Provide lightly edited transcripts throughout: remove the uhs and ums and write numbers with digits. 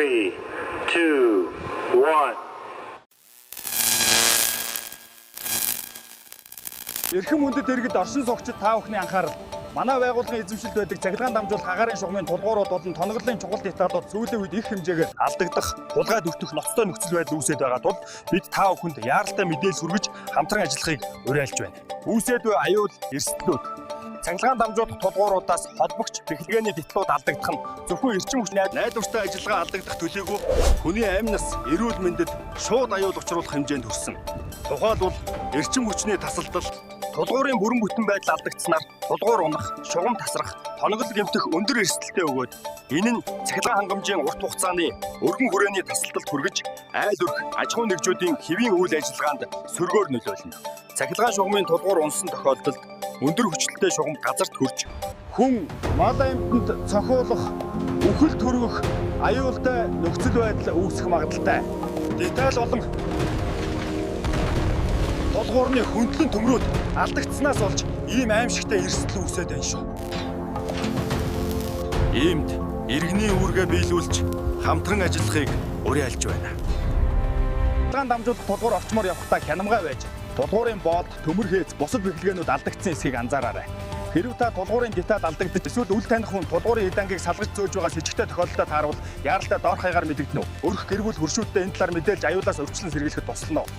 3, 2, 1. Эрхэм хүндэт иргэд оршин суугчид та бүхний анхаарал. Манай байгууллагын эзэмшилд байдаг цахилгаан дамжуулах агаарын шугамын тулгуурууд болон тоноглолын чухал деталууд сүүлийн үед их хэмжээгээр алдагдах, хулгайд өртөх ноцтой нөхцөл байдал үүсэж байгаа тул бид та бүхэнд яаралтай мэдээлэл хүргэж хамтран ажиллахыг уриалж байна. Үүсээд буй аюул эрсдлүүд цахилгаан дамжуулах тулгууруудаас холбогч бэхлэгээний деталууд алдагдах нь зөвхөн эрчим хүчний найдвартай ажиллагаа алдагдах төлөөгүй хүний амь нас, эрүүл мэндэд шууд аюул учруулах хэмжээнд хүрсэн. Тухайлбал эрчим хүчний тасалдал, тулгуурын бүрэн бүтэн байдал алдагдсанаар тулгуур унах, шугам тасрах, тоноглол гэмтэх өндөр эрсдэлтэй өгөөд энэ нь цахилгаан хангамжийн урт хугацааны өргөн хүрээний тасалдалд хүргэж айл өрх аж ахуй нэгжүүдийн хэвийн үйл ажиллагаанд сөргөөр нөлөөлнө. Цахилгаан шугамын тулгуур унсан тохиолдолд өндөр хүчтэй шугам газарт хүрч хүн мал амьтанд цохиулах, үхэл төрөх аюултай нөхцөл байдал үүсэх магадлалтай. Деталь болон тулгуурны хөндлөн төмрүүд алдагдсанаас болж ийм аимшигтай эрсдэл үүсээд байна шүү. Иймд иргэний үүргээ биелүүлж хамтран ажиллахыг уриалж байна. Цахилгаан дамжуулах тулгуур орчмоор явахдаа хянамгай байж тулгуурын боолт, төмөр хээц, бусад бэхлэгээнүүд алдагдсан эсхийг анзаараарай. Хэрв та тулгуурын деталь алдагдаж эсвэл үл таних хүн тулгуурын эдангийг салгаж зөөж байгаа с жижигтэй тохиолдолд тааруул яаралтай доор хаягаар мэдэгдэнэ үү? Өрх гэр бүл хөршүүдтэй энэ талаар мэдээлж аюулаас өвчлөн сэргийлэхэд туслана уу?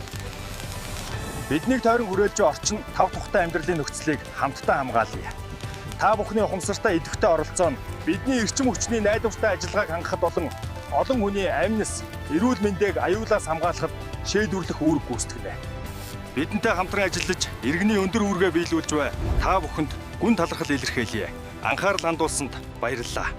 Биднийг тойрон хүрээлж орчин тав тухтай амьдралын нөхцөлийг хамтдаа хамгаалъя. Та бүхний ухамсартай идэвхтэй оролцоо нь бидний эрчим хүчний найдвартай ажиллагааг хангахад болон олон хүний амь нас, эрүүл мэндийг аюулаас хамгаалахад шийдвэрлэх үүрэг гүйцэтгэнэ. Бидэнтэй хамтран ажиллаж иргэний өндөр үүргээ биелүүлж бай. Та бүхэнд гүн талархал илэрхийлье. Анхаарал хандуулсанд баярлалаа.